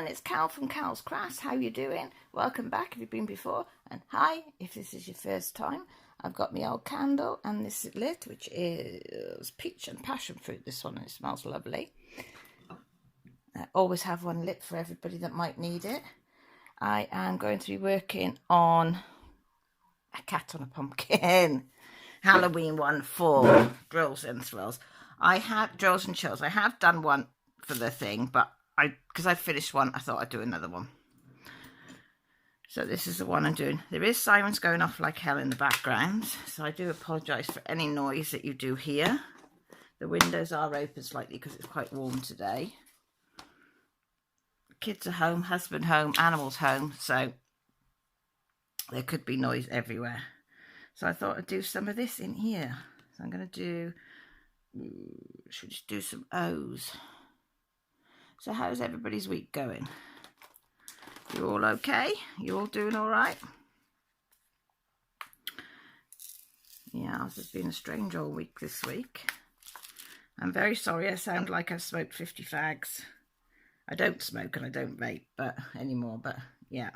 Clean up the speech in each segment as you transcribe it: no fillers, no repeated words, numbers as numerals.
everyone, it's Cal from Cal's Crafts. How you doing? Welcome back if you've been before, and hi if this is your first time. I've got my old candle and this lit, which is peach and passion fruit, this one, and it smells lovely. I always have one lit for everybody that might need it. I am going to be working on a cat on a pumpkin Halloween one for Drills and Thrills. I have Drills and Chills. I have done one for the thing, but because I finished one, I thought I'd do another one. So this is the one I'm doing. There is sirens going off like hell in the background, so I do apologise for any noise that you do hear. The windows are open slightly because it's quite warm today. Kids are home, husband home, animals home, so there could be noise everywhere. So I thought I'd do some of this in here. So I'm going to do, should we just do some O's? So how's everybody's week going? You all okay? You all doing all right? Yeah, it's been a strange old week this week. I'm very sorry I sound like I've smoked 50 fags. I don't smoke and I don't vape anymore, but yeah.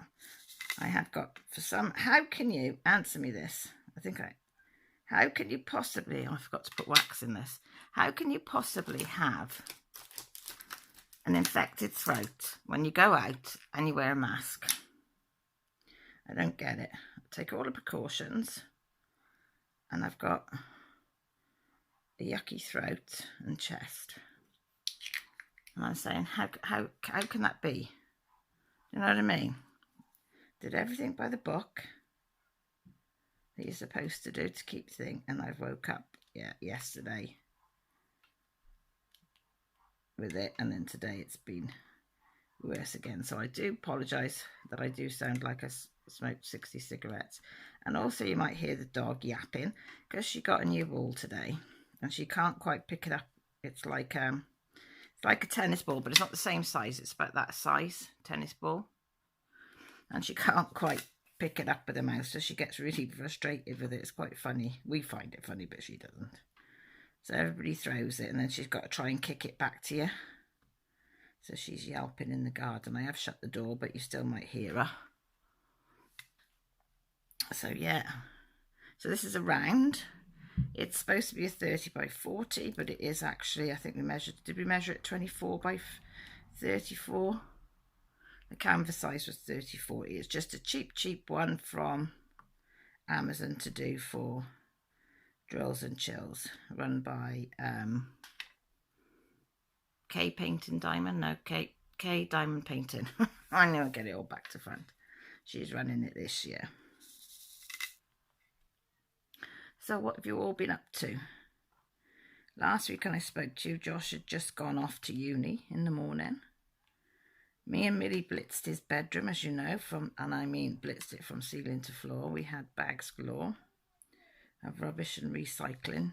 I have got, for some, how can you, answer me this, how can you possibly, I forgot to put wax in this, how can you possibly have an infected throat when you go out and you wear a mask? I don't get it. I take all the precautions and I've got a yucky throat and chest. And I'm saying, how can that be? You know what I mean? Did everything by the book that you're supposed to do to keep things, and I woke up yesterday with it, and then today it's been worse again. So I do apologise that I do sound like I smoked 60 cigarettes. And also you might hear the dog yapping because she got a new ball today and she can't quite pick it up. It's like a tennis ball, but it's not the same size. It's about that size, tennis ball. And she can't quite pick it up with her mouth, so she gets really frustrated with it. It's quite funny. We find it funny, but she doesn't. So everybody throws it, and then she's got to try and kick it back to you. So she's yelping in the garden. I have shut the door, but you still might hear her. So yeah. So this is a round. It's supposed to be a 30 by 40, but it is actually, I think we measured, did we measure it 24 by 34? The canvas size was 30/40. It's just a cheap one from Amazon to do for Drills and Chills, run by K Painting Diamond. No, K Diamond Painting. I know I get it all back to front. She's running it this year. So what have you all been up to? Last week when I spoke to you, Josh had just gone off to uni in the morning. Me and Millie blitzed his bedroom, as you know, and I mean blitzed it from ceiling to floor. We had bags galore of rubbish and recycling.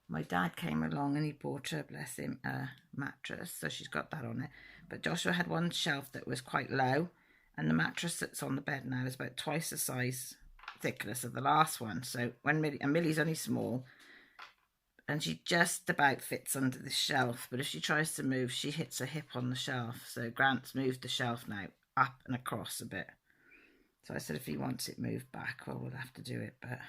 My dad came along and he bought her, bless him, a mattress, so she's got that on it. But Joshua had one shelf that was quite low, and the mattress that's on the bed now is about twice the size thickness of the last one. So when Millie's only small, and she just about fits under the shelf, but if she tries to move, she hits her hip on the shelf. So Grant's moved the shelf now up and across a bit. So I said if he wants it moved back, well, we'll have to do it. But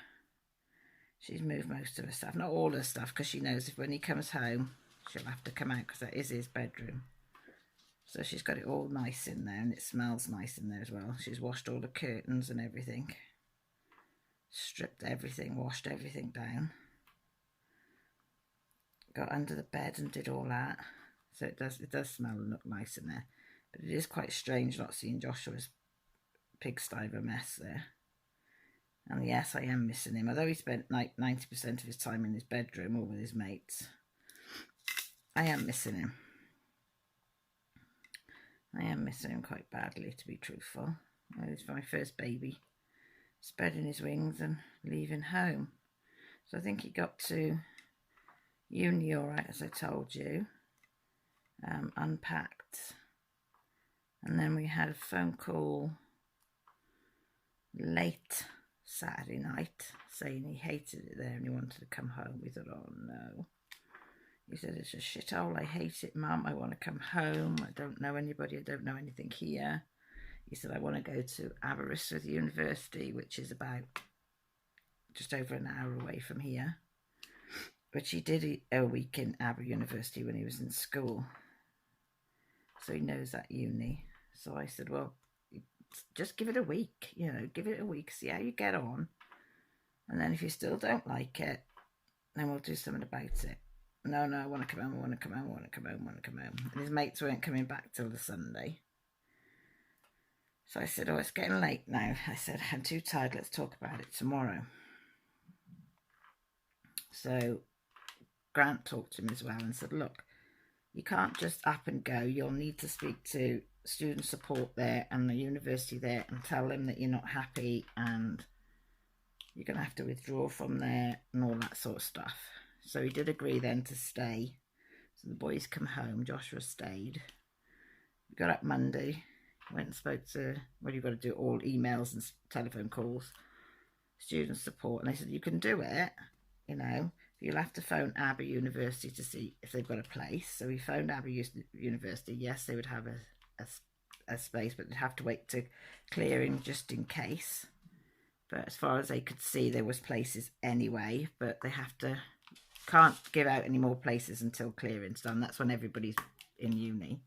she's moved most of her stuff, not all her stuff, because she knows if when he comes home, she'll have to come out because that is his bedroom. So she's got it all nice in there, and it smells nice in there as well. She's washed all the curtains and everything, stripped everything, washed everything down. Got under the bed and did all that. So it does smell and look nice in there. But it is quite strange not seeing Joshua's pigsty of a mess there. And yes, I am missing him. Although he spent like 90% of his time in his bedroom or with his mates, I am missing him. I am missing him quite badly, to be truthful. It's my first baby, spreading his wings and leaving home. So I think he got to uni all right, as I told you, unpacked, and then we had a phone call late Saturday night saying he hated it there and he wanted to come home. We thought, oh no, He said, it's a shithole. I hate it, Mum. I want to come home. I don't know anybody. I don't know anything here. He said, I want to go to Aberystwyth University, which is about just over an hour away from here. Which he did a week in Aber University when he was in school. So he knows that uni. So I said, well, just give it a week. You know, give it a week. See how you get on. And then if you still don't like it, then we'll do something about it. No, I want to come home, I want to come home, I want to come home, I want to come home. And his mates weren't coming back till the Sunday. So I said, oh, it's getting late now. I said, I'm too tired, let's talk about it tomorrow. So Grant talked to him as well and said, look, you can't just up and go. You'll need to speak to student support there and the university there and tell them that you're not happy and you're going to have to withdraw from there and all that sort of stuff. So he did agree then to stay. So the boys come home. Joshua stayed. We got up Monday. Went and spoke to, well, you've got to do all emails and telephone calls, student support. And they said, you can do it, you know. You'll have to phone Aber University to see if they've got a place. So we phoned Aber University. Yes, they would have a space, but they'd have to wait to clearing just in case. But as far as they could see, there was places anyway. But they can't give out any more places until clearing's done. That's when everybody's in uni.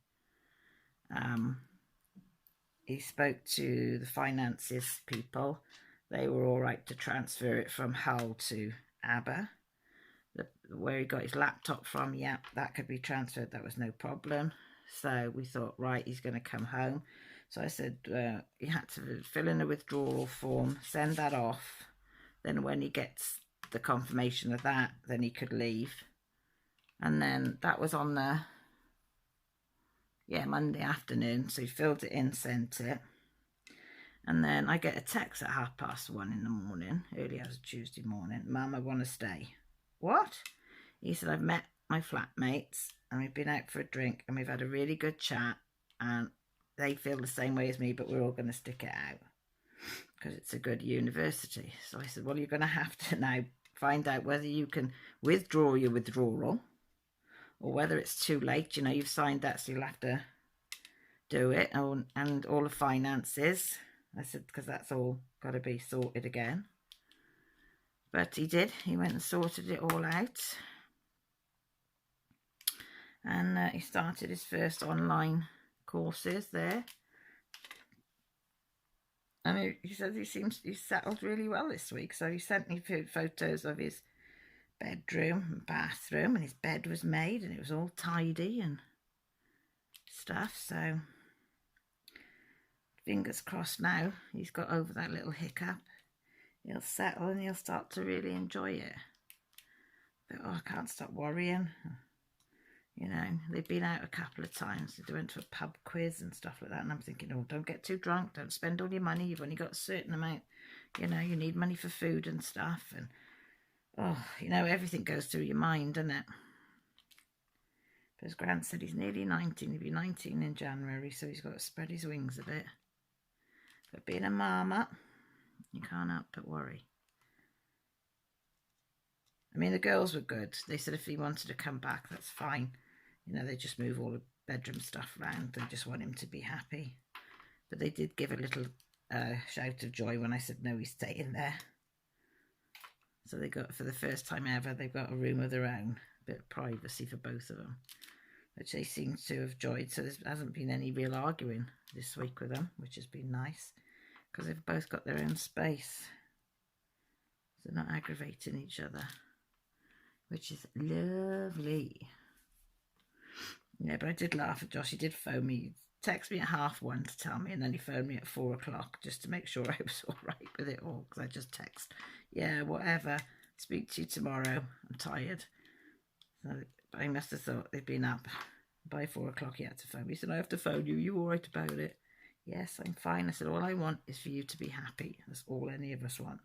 He spoke to the finances people. They were all right to transfer it from Hull to Aber. Where he got his laptop from, yeah, that could be transferred. That was no problem. So we thought, right, he's going to come home. So I said he had to fill in a withdrawal form, send that off. Then when he gets the confirmation of that, then he could leave. And then that was on the, Monday afternoon. So he filled it in, sent it. And then I get a text at 1:30 in the morning, early as a Tuesday morning. Mum, I want to stay. What? He said, I've met my flatmates and we've been out for a drink and we've had a really good chat and they feel the same way as me, but we're all going to stick it out because it's a good university. So I said, well, you're going to have to now find out whether you can withdraw your withdrawal or whether it's too late. You know, you've signed that, so you'll have to do it, and all the finances. I said, because that's all got to be sorted again. But he did. He went and sorted it all out. And he started his first online courses there. And he said he's settled really well this week. So he sent me photos of his bedroom and bathroom, and his bed was made and it was all tidy and stuff. So fingers crossed now he's got over that little hiccup. He'll settle and he'll start to really enjoy it. But I can't stop worrying. You know, they've been out a couple of times. They went to a pub quiz and stuff like that. And I'm thinking, oh, don't get too drunk. Don't spend all your money. You've only got a certain amount. You know, you need money for food and stuff. And, oh, you know, everything goes through your mind, doesn't it? But as Grant said, he's nearly 19. He'll be 19 in January, so he's got to spread his wings a bit. But being a mama, you can't help but worry. I mean, the girls were good. They said if he wanted to come back, that's fine. You know, they just move all the bedroom stuff around. They just want him to be happy. But they did give a little shout of joy when I said, no, he's staying there. So they got, for the first time ever, they've got a room of their own. A bit of privacy for both of them, which they seem to have enjoyed. So there hasn't been any real arguing this week with them, which has been nice. Because they've both got their own space. So they're not aggravating each other, which is lovely. Yeah, but I did laugh at Josh. He did phone me, text me at 1:30 to tell me, and then he phoned me at 4 o'clock just to make sure I was all right with it all, because I just text, yeah, whatever, speak to you tomorrow, I'm tired. So I must have thought they'd been up. By 4 o'clock he had to phone me. He said, I have to phone you, you all right about it? Yes, I'm fine. I said, all I want is for you to be happy. That's all any of us want.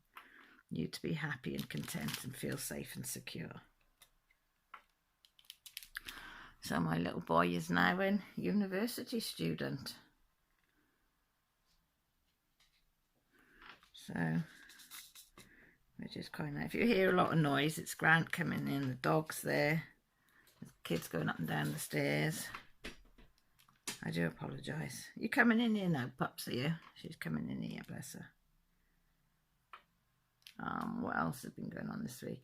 You to be happy and content and feel safe and secure. So my little boy is now a university student. So, which is quite nice. If you hear a lot of noise, it's Grant coming in. The dog's there. kids going up and down the stairs. I do apologise. You coming in here now, pups, are you? She's coming in here, bless her. What else has been going on this week?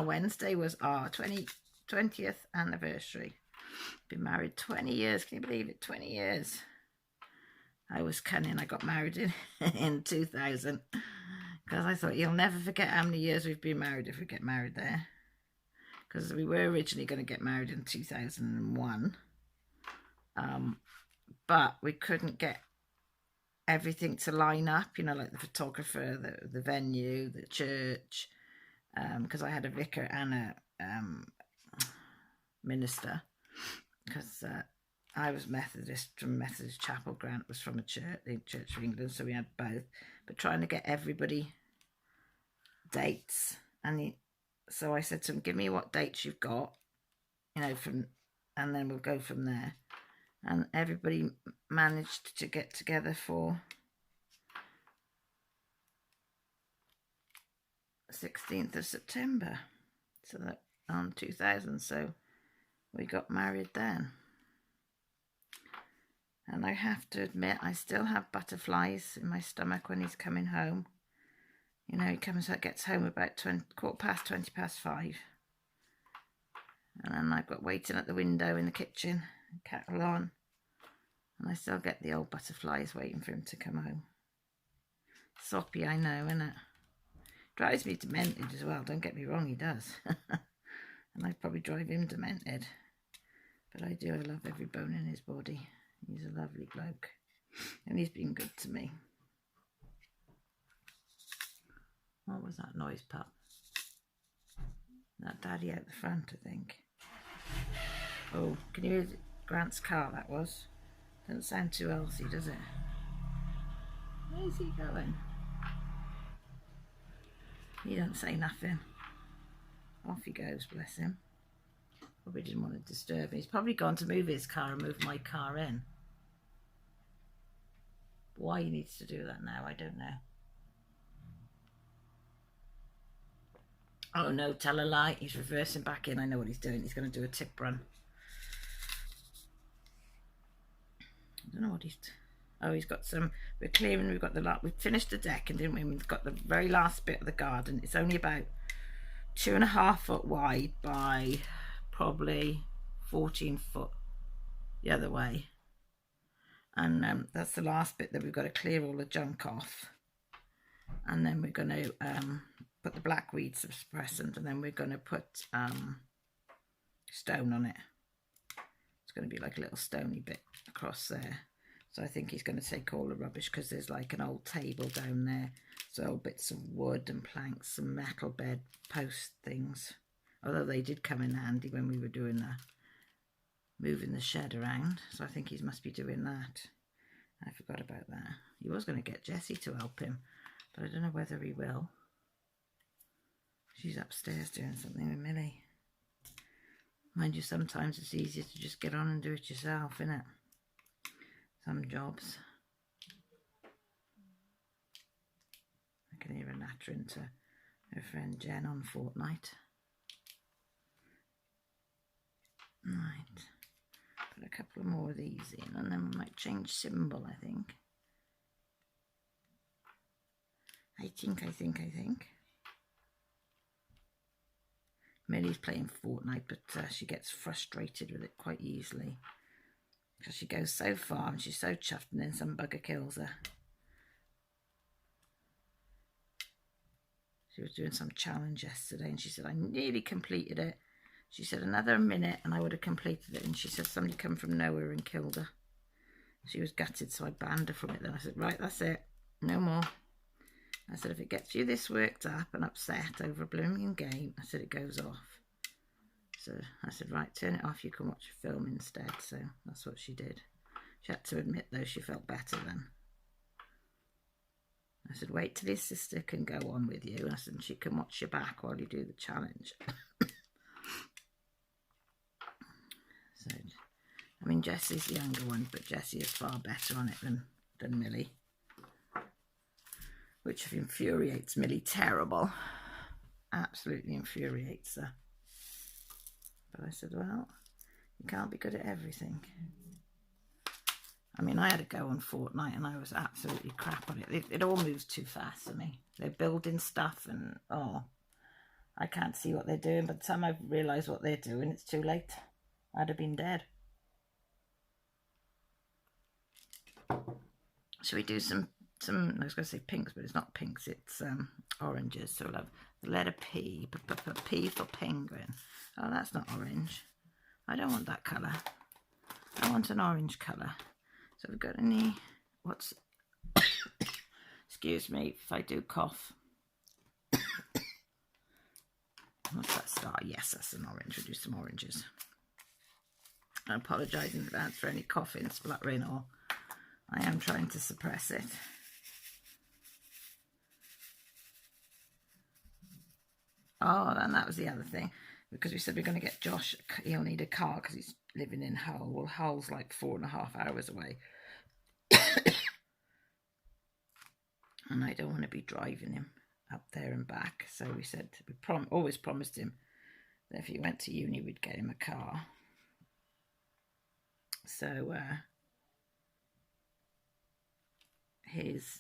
Wednesday was our 20th anniversary. Been married 20 years. Can you believe it? 20 years. I was cunning. I got married in 2000 because I thought you'll never forget how many years we've been married if we get married there. Because we were originally going to get married in 2001. But we couldn't get everything to line up, you know, like the photographer, the venue, the church, because I had a vicar and a minister, because I was Methodist from Methodist Chapel. Grant was from the Church of England, so we had both. But trying to get everybody dates, so I said to him, give me what dates you've got, you know, and then we'll go from there. And everybody managed to get together for 16th of September, so that 2000. So we got married then. And I have to admit, I still have butterflies in my stomach when he's coming home. You know, he gets home about 5:20. And then I've got waiting at the window in the kitchen, kettle on. And I still get the old butterflies waiting for him to come home. Soppy, I know, innit? Drives me demented as well, don't get me wrong, he does. And I probably drive him demented. But I love every bone in his body. He's a lovely bloke. And he's been good to me. What was that noise, pup? That daddy out the front, I think. Oh, can you hear Grant's car, that was? Doesn't sound too healthy, does it? Where's he going? He don't say nothing. Off he goes, bless him. Probably didn't want to disturb me. He's probably gone to move his car and move my car in. Why he needs to do that now, I don't know. Oh no, tell a lie. He's reversing back in. I know what he's doing. He's going to do a tip run. I don't know what he's... Oh, he's got some... We're clearing. We've got we finished the decking, didn't we? We've got the very last bit of the garden. It's only about 2.5 foot wide by probably 14 foot the other way. And that's the last bit that we've got to clear all the junk off. And then we're going to put the blackweed suppressant, and then we're going to put stone on it. It's going to be like a little stony bit across there. So I think he's going to take all the rubbish, because there's like an old table down there. So bits of wood and planks and metal bed post things. Although they did come in handy when we were doing moving the shed around. So I think he must be doing that. I forgot about that. He was going to get Jessie to help him, but I don't know whether he will. She's upstairs doing something with Millie. Mind you, sometimes it's easier to just get on and do it yourself, innit? Some jobs. I can hear her nattering to her friend Jen on Fortnite. Right. Put a couple more of these in, and then we might change symbol, I think. I think. Millie's playing Fortnite, but she gets frustrated with it quite easily. Because she goes so far and she's so chuffed, and then some bugger kills her. She was doing some challenge yesterday, and she said, I nearly completed it. She said, another minute and I would have completed it. And she said, somebody come from nowhere and killed her. She was gutted, so I banned her from it then. I said, right, that's it. No more. I said, if it gets you this worked up and upset over a blooming game, I said, it goes off. So I said, right, turn it off. You can watch a film instead. So that's what she did. She had to admit, though, she felt better then. I said, wait till his sister can go on with you. I said, she can watch your back while you do the challenge. So, I mean, Jessie's the younger one, but Jessie is far better on it than Millie. Which infuriates Millie terrible. Absolutely infuriates her. But I said, well, you can't be good at everything. I mean, I had to go on Fortnite and I was absolutely crap on it. It all moves too fast for me. They're building stuff and, oh, I can't see what they're doing. By the time I realise what they're doing, it's too late. I'd have been dead. Should we do some I was going to say pinks, but it's not pinks, it's oranges. So we'll have the letter P, P for penguin. Oh, that's not orange. I don't want that colour. I want an orange colour. So we've got any, what's, excuse me if I do cough. What's that star? Yes, that's an orange. We'll do some oranges. I apologise in advance for any coughing, spluttering, or I am trying to suppress it. Oh, and that was the other thing. Because we said we're going to get Josh, he'll need a car because he's living in Hull. Well, Hull's like 4.5 hours away. And I don't want to be driving him up there and back. So we said, we always promised him that if he went to uni, we'd get him a car. So his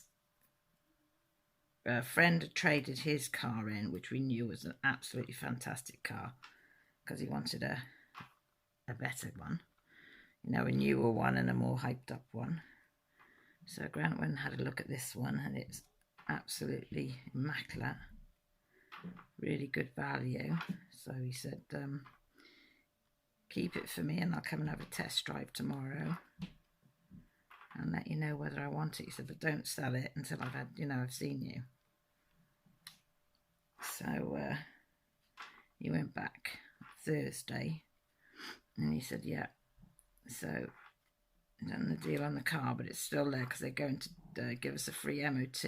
friend had traded his car in, which we knew was an absolutely fantastic car, because he wanted a better one, you know, a newer one and a more hyped up one. So Grant went and had a look at this one, and it's absolutely immaculate, really good value. So he said, keep it for me and I'll come and have a test drive tomorrow and let you know whether I want it. He said, but don't sell it until I've had, you know, I've seen you. So he went back Thursday and he said, yeah, so done the deal on the car, but it's still there because they're going to give us a free MOT.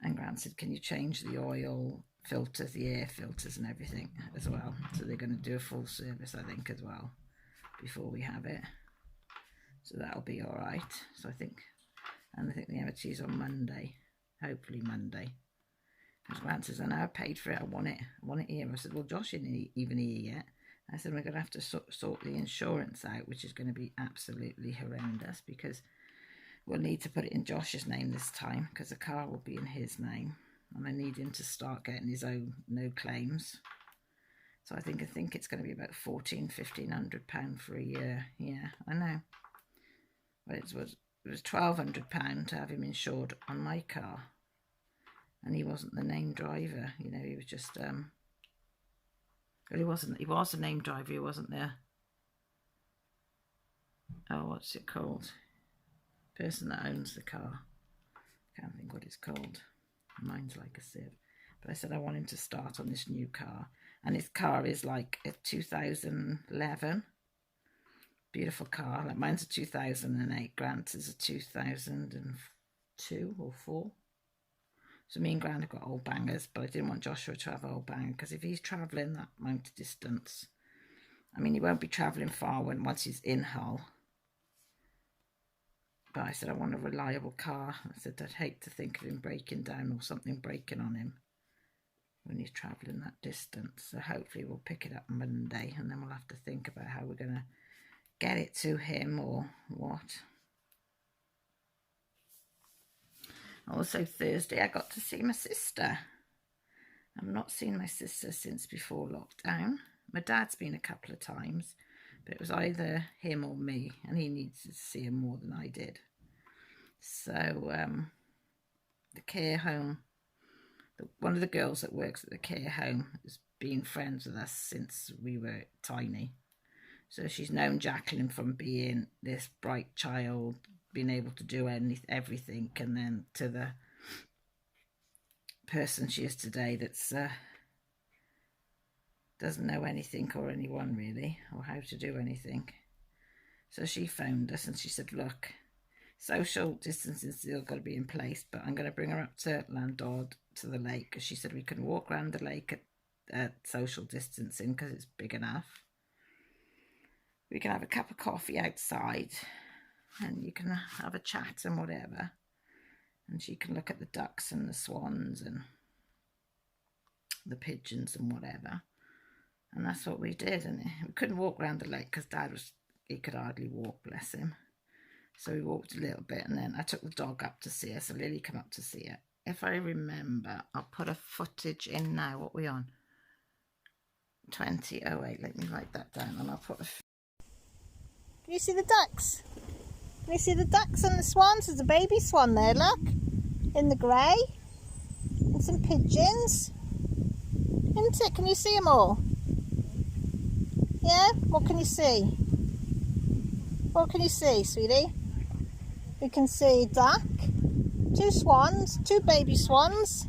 And Grant said, can you change the oil filters, the air filters and everything as well? So they're going to do a full service, I think, as well before we have it. So that'll be all right. So I think the MOT is on Monday, hopefully Monday. As Grant says, I know I paid for it, I want it here. I said, well, Josh isn't even here yet. I said, we're going to have to sort the insurance out, which is going to be absolutely horrendous because we'll need to put it in Josh's name this time because the car will be in his name. And I need him to start getting his own no claims. So I think it's going to be about £1,400–1,500 for a year. Yeah, I know. But it was £1,200 to have him insured on my car. And he wasn't the named driver, you know, he was just well, he was a named driver, he wasn't there. Oh, what's it called? Person that owns the car. Can't think what it's called. Mine's like a sieve. But I said I want him to start on this new car. And his car is like a 2011. Beautiful car. Like mine's a 2008. Grant's is a 2002 or 4. So me and Grant have got old bangers, but I didn't want Joshua to have old bang because if he's travelling that amount of distance, I mean, he won't be travelling far once he's in Hull. But I said, I want a reliable car. I said, I'd hate to think of him breaking down or something breaking on him when he's travelling that distance. So hopefully we'll pick it up Monday and then we'll have to think about how we're going to get it to him or what. Also Thursday I got to see my sister. I've not seen my sister since before lockdown. My dad's been a couple of times, but it was either him or me, and he needs to see him more than I did. So the care home, one of the girls that works at the care home has been friends with us since we were tiny. So she's known Jacqueline from being this bright child, being able to do everything, and then to the person she is today that's doesn't know anything or anyone really, or how to do anything. So she phoned us and she said, look, social distancing is still got to be in place, but I'm going to bring her up to Landord to the lake, because she said we can walk around the lake at social distancing because it's big enough. We can have a cup of coffee outside and you can have a chat and whatever, and she can look at the ducks and the swans and the pigeons and whatever. And that's what we did. And we couldn't walk around the lake because Dad he could hardly walk, bless him. So we walked a little bit, and then I took the dog up to see her. So Lily came up to see her. If I remember, I'll put a footage in now. What are we on? 20:08. Let me write that down, and I'll put a... Can you see the ducks? Can you see the ducks and the swans? There's a baby swan there, look. In the grey. And some pigeons. Isn't it? Can you see them all? Yeah? What can you see? What can you see, sweetie? We can see a duck, 2 swans, 2 baby swans,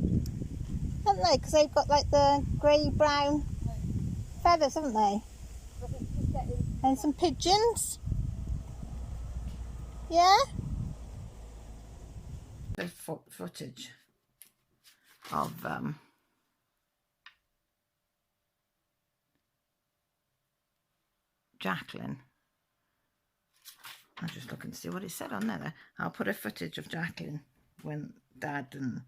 haven't they? Because they've got like the grey-brown feathers, haven't they? And some pigeons. Yeah? The footage of Jacqueline. I'm just looking to see what it said on there. I'll put a footage of Jacqueline when Dad and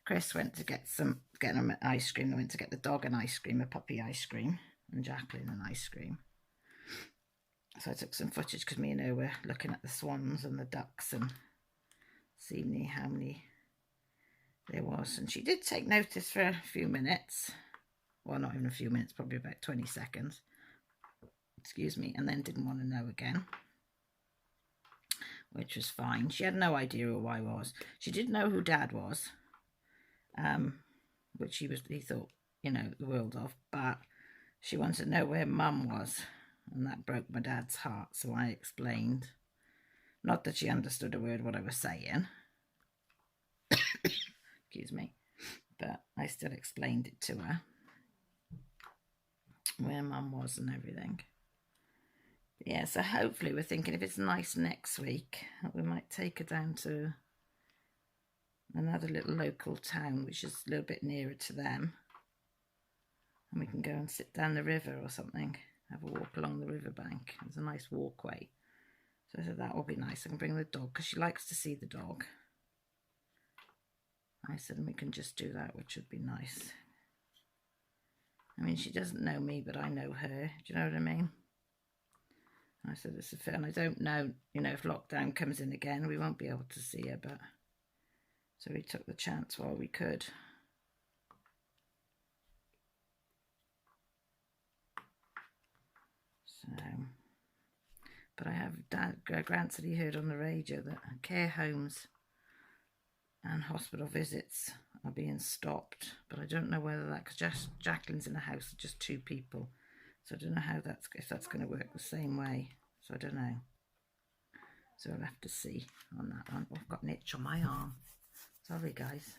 Chris went to get them ice cream. They went to get the dog an ice cream, a puppy ice cream, and Jacqueline an ice cream. So I took some footage because me and her were looking at the swans and the ducks and seeing how many there was. And she did take notice for a few minutes. Well, not even a few minutes, probably about 20 seconds. Excuse me. And then didn't want to know again, which was fine. She had no idea who I was. She did know who Dad was, which he thought, you know, the world of, but she wanted to know where Mum was, and that broke my dad's heart. So I explained, not that she understood a word what I was saying, excuse me, but I still explained it to her, where Mum was and everything. Yeah, so hopefully we're thinking if it's nice next week, we might take her down to another little local town, which is a little bit nearer to them. And we can go and sit down the river or something, have a walk along the riverbank. There's a nice walkway. So I said that will be nice. I can bring the dog because she likes to see the dog. I said, and we can just do that, which would be nice. I mean, she doesn't know me, but I know her. Do you know what I mean? I said, it's a fair, and I don't know, you know, if lockdown comes in again, we won't be able to see her, but so we took the chance while we could. So, but I have Grant said he heard on the radio that care homes and hospital visits are being stopped, but I don't know whether that, because Jacqueline's in a house of just 2 people. So I don't know how if that's going to work the same way. So I don't know. So I'll have to see on that one. Oh, I've got an itch on my arm. Sorry, guys.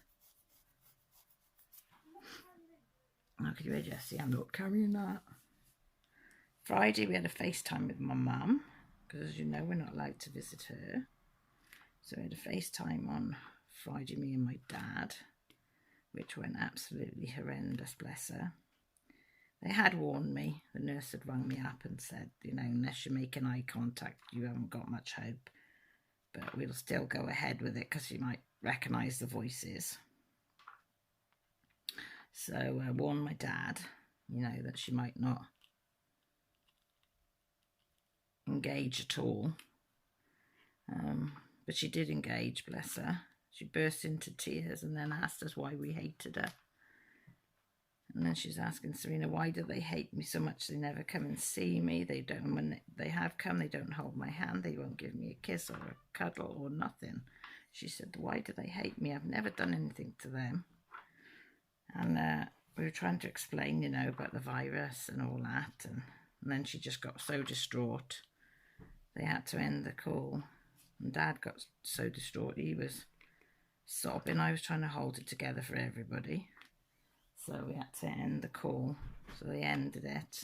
Oh, could you hear Jessie? I'm not carrying that. Friday we had a FaceTime with my mum, because as you know, we're not allowed to visit her. So we had a FaceTime on Friday, me and my dad, which went absolutely horrendous, bless her. They had warned me, the nurse had rung me up and said, you know, unless you're making eye contact, you haven't got much hope. But we'll still go ahead with it because you might recognise the voices. So I warned my dad, you know, that she might not engage at all. But she did engage, bless her. She burst into tears and then asked us why we hated her. And then she's asking Serena, why do they hate me so much? They never come and see me. They don't, when they have come, they don't hold my hand. They won't give me a kiss or a cuddle or nothing. She said, why do they hate me? I've never done anything to them. And we were trying to explain, you know, about the virus and all that. And then she just got so distraught. They had to end the call. And Dad got so distraught. He was sobbing. I was trying to hold it together for everybody. So we had to end the call. So they ended it.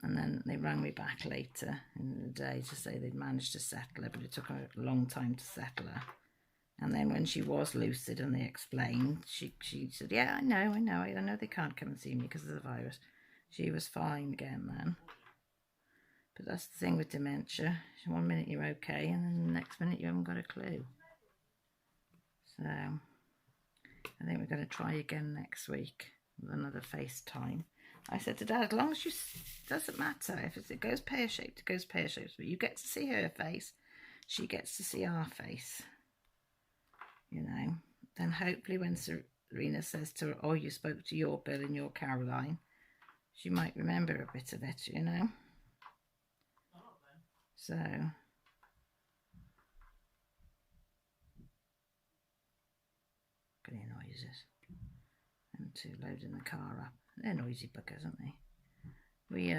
And then they rang me back later in the day to say they'd managed to settle her, but it took a long time to settle her. And then when she was lucid and they explained, she said, yeah, I know they can't come and see me because of the virus. She was fine again then. But that's the thing with dementia. 1 minute you're okay, and then the next minute you haven't got a clue. So I think we're going to try again next week with another FaceTime. I said to Dad, as long as you, doesn't matter. If it goes pear-shaped, it goes pear-shaped. But you get to see her face. She gets to see our face. You know. Then hopefully when Serena says to her, oh, you spoke to your Bill and your Caroline, she might remember a bit of it, you know. So... Pretty noises. And to loading the car up. They're noisy buggers, aren't they? We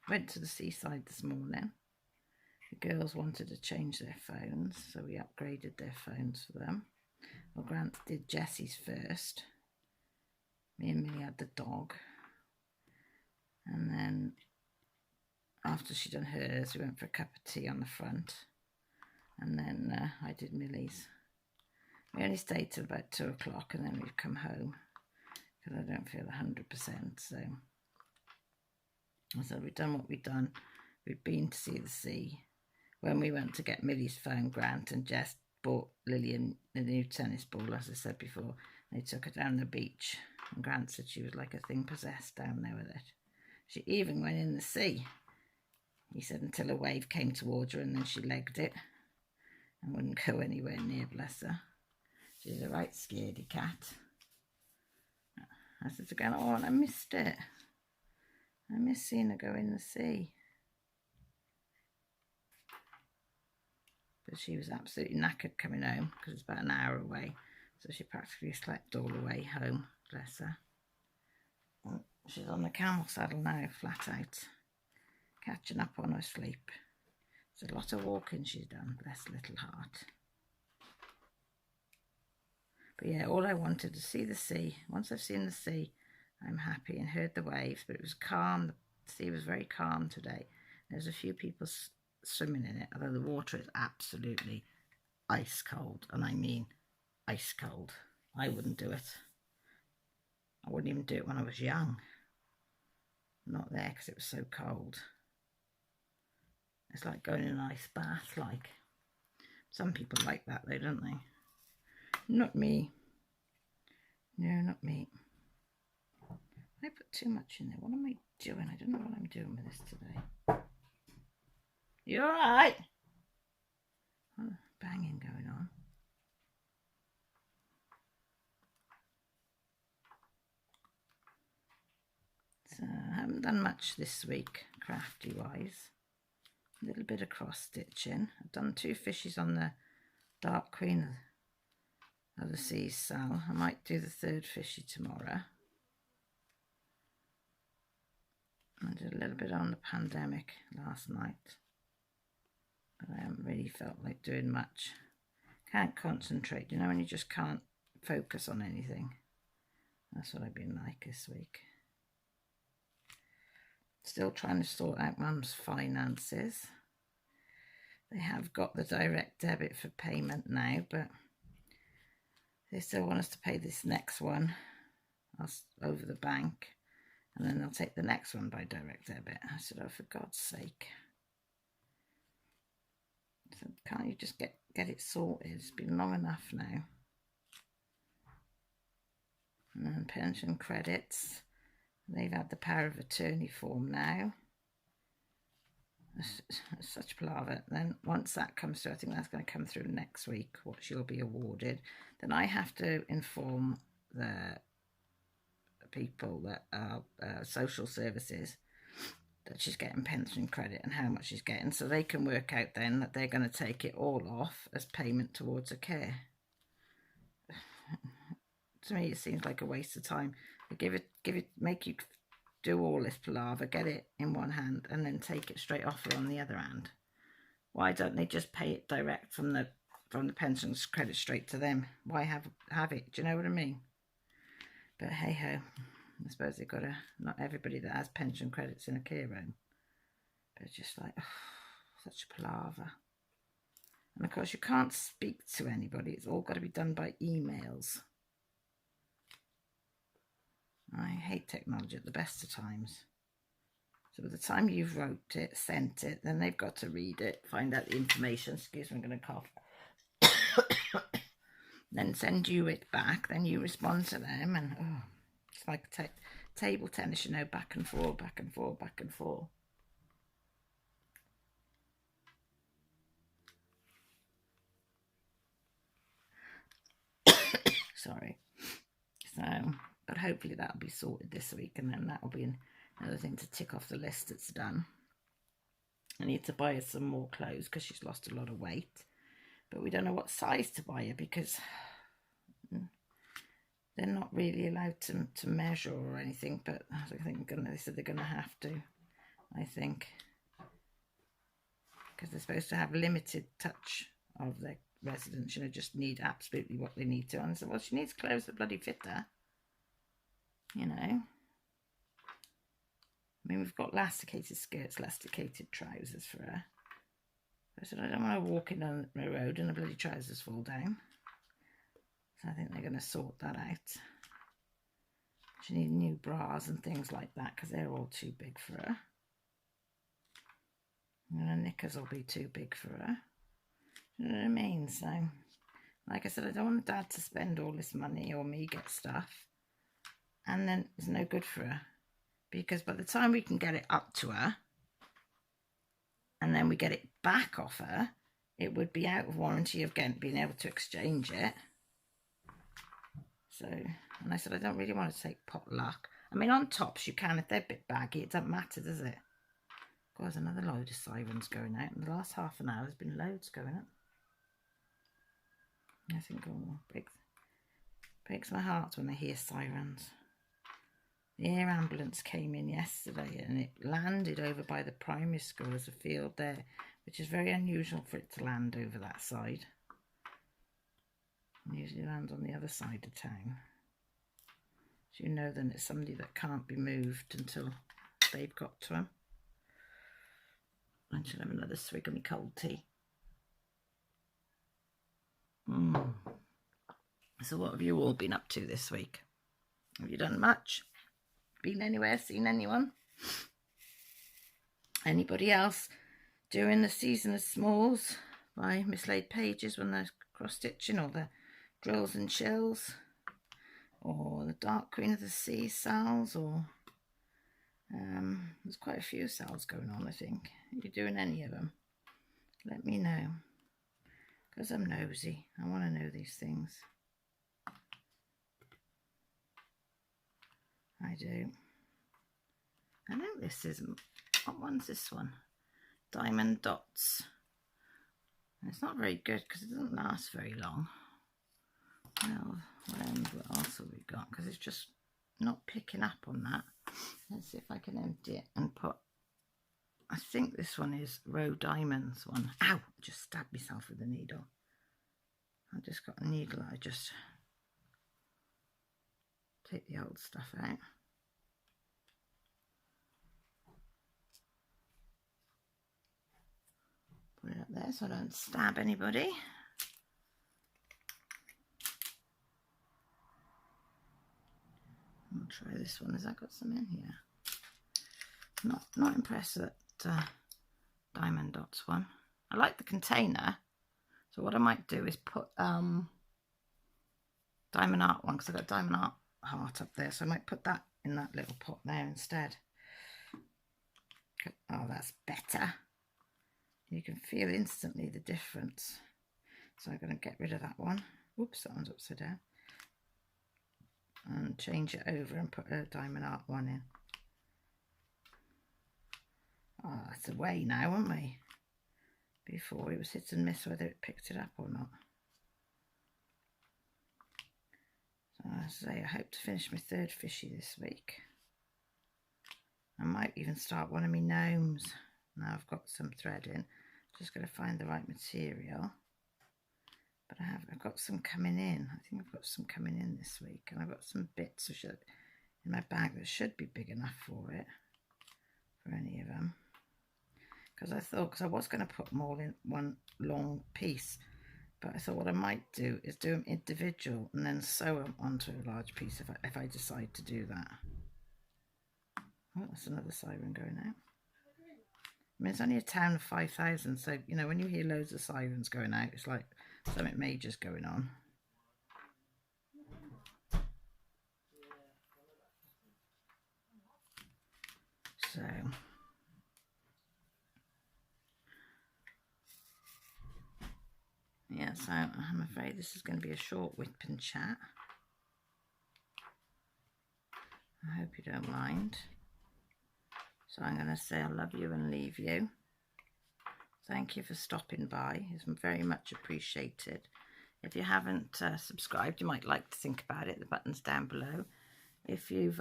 went to the seaside this morning. The girls wanted to change their phones, so we upgraded their phones for them. Well, Grant did Jessie's first. Me and Millie had the dog. And then after she'd done hers, we went for a cup of tea on the front. And then I did Millie's. We only stayed till about 2 o'clock and then we've come home because I don't feel 100%. So we've done what we've done. We've been to see the sea. When we went to get Millie's phone, Grant and Jess bought Lillian a new tennis ball, as I said before. They took her down the beach and Grant said she was like a thing possessed down there with it. She even went in the sea, he said, until a wave came towards her and then she legged it and wouldn't go anywhere near, bless her. She's a right scaredy cat. I said again, oh, and I missed it. I miss seeing her go in the sea. But she was absolutely knackered coming home because it's about an hour away. So she practically slept all the way home, bless her. She's on the camel saddle now, flat out, catching up on her sleep. It's a lot of walking she's done, bless little heart. But yeah, all I wanted to see the sea. Once I've seen the sea, I'm happy, and heard the waves. But it was calm. The sea was very calm today. There's a few people swimming in it, although the water is absolutely ice cold. And I mean ice cold. I wouldn't do it. I wouldn't even do it when I was young. Not there because it was so cold. It's like going in an ice bath, like. Some people like that though, don't they? Not me. No, not me. I put too much in there. What am I doing? I don't know what I'm doing with this today. You alright? Oh, banging going on. So I haven't done much this week, crafty wise. A little bit of cross stitching. I've done 2 fishes on the Dark Queen of the Seas Sal. I might do the 3rd fishy tomorrow. I did a little bit on the pandemic last night, but I haven't really felt like doing much. Can't concentrate, you know, when you just can't focus on anything. That's what I've been like this week. Still trying to sort out Mum's finances. They have got the direct debit for payment now, but they still want us to pay this next one over the bank, and then they'll take the next one by direct debit. I said, oh, for God's sake. I said, can't you just get it sorted? It's been long enough now. And then pension credits. They've had the power of attorney form now. It's such palaver. Then once that comes through, I think that's going to come through next week, what she'll be awarded. Then I have to inform the people that are social services that she's getting pension credit and how much she's getting, so they can work out then that they're going to take it all off as payment towards her care. To me, it seems like a waste of time. They make you do all this palaver, get it in one hand, and then take it straight off her on the other hand. Why don't they just pay it direct from the pensions credit straight to them? Why have it? Do you know what I mean? But hey ho, I suppose they've got to. Not everybody that has pension credits in a care home, but just like such palaver. And of course, you can't speak to anybody. It's all got to be done by emails. I hate technology at the best of times. So by the time you've wrote it, sent it, then they've got to read it, find out the information. Excuse me, I'm going to cough. Then send you it back. Then you respond to them, and it's like table tennis, you know, back and forth, back and forth, back and forth. Sorry. So, but hopefully that'll be sorted this week, and then that'll be another thing to tick off the list that's done. I need to buy her some more clothes because she's lost a lot of weight, but we don't know what size to buy her because they're not really allowed to measure or anything, but I think they said they're going to have to, I think, because they're supposed to have limited touch of their residents, you know, just need absolutely what they need to. And I said, well, she needs clothes that bloody fit her, you know. I mean, we've got elasticated skirts, elasticated trousers for her. I said, I don't want to walk in on the road and the bloody trousers fall down. So I think they're going to sort that out. She needs new bras and things like that because they're all too big for her. And her knickers will be too big for her. You know what I mean? So, like I said, I don't want Dad to spend all this money or me get stuff. And then it's no good for her. Because by the time we can get it up to her, and then we get it back off her, it would be out of warranty of being able to exchange it. So, and I said, I don't really want to take potluck. I mean, on tops you can, if they're a bit baggy, it doesn't matter, does it? God, there's another load of sirens going out. In the last half an hour, there's been loads going up. I think, oh, breaks my heart when I hear sirens. The air ambulance came in yesterday and it landed over by the primary school. There's a field there, which is very unusual for it to land over that side. It usually lands on the other side of town. So you know then it's somebody that can't be moved until they've got to them. I should have another swig of my cold tea. So what have you all been up to this week? Have you done much? Been anywhere? Seen anyone? Anybody else doing the season of smalls by Mislaid Pages when they're cross-stitching, or the drills and chills, or the Dark Queen of the Sea sales, or there's quite a few sales going on, I think. Are you doing any of them? Let me know, because I'm nosy. I want to know these things. I do. I know this is, what one's this one? Diamond Dots. And it's not very good because it doesn't last very long. Well, what else have we got? Because it's just not picking up on that. Let's see if I can empty it and put, I think this one is Row Diamonds one. Ow! I just stabbed myself with a needle. I just got a needle. I just take the old stuff out. Put it up there so I don't stab anybody. I'll try this one. Has that got some in here? Not impressed with that Diamond Dots one. I like the container. So what I might do is put Diamond Art one, because I've got Diamond Art heart up there. So I might put that in that little pot there instead. Oh, that's better. You can feel instantly the difference. So I'm going to get rid of that one. Oops, that one's upside down. And change it over and put a Diamond Art one in. Oh, that's away now, aren't we? Before it was hit and miss whether it picked it up or not. So as I say, I hope to finish my third fishy this week. I might even start one of my gnomes. Now I've got some thread in. Just got to find the right material. But I've got some coming in. I think I've got some coming in this week. And I've got some bits in my bag that should be big enough for it. For any of them. Because I was going to put them all in one long piece. But I thought what I might do is do them individual and then sew them onto a large piece if I decide to do that. Oh, that's another siren going out. I mean, it's only a town of 5,000, so, you know, when you hear loads of sirens going out, it's like something major's going on. So yeah, so I'm afraid this is going to be a short whip and chat. I hope you don't mind. So I'm going to say I love you and leave you. Thank you for stopping by. It's very much appreciated. If you haven't subscribed, you might like to think about it. The button's down below. If you've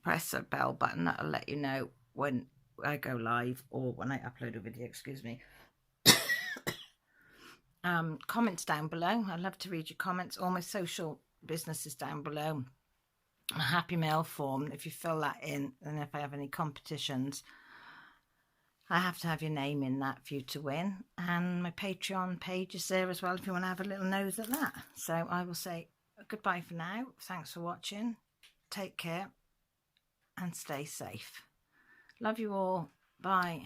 pressed the bell button, that'll let you know when I go live or when I upload a video, excuse me. Comments down below. I love to read your comments. All my social businesses down below. A happy mail form, if you fill that in, and if I have any competitions, I have to have your name in that for you to win. And my Patreon page is there as well if you want to have a little nose at that. So I will say goodbye for now. Thanks for watching. Take care and stay safe. Love you all. Bye.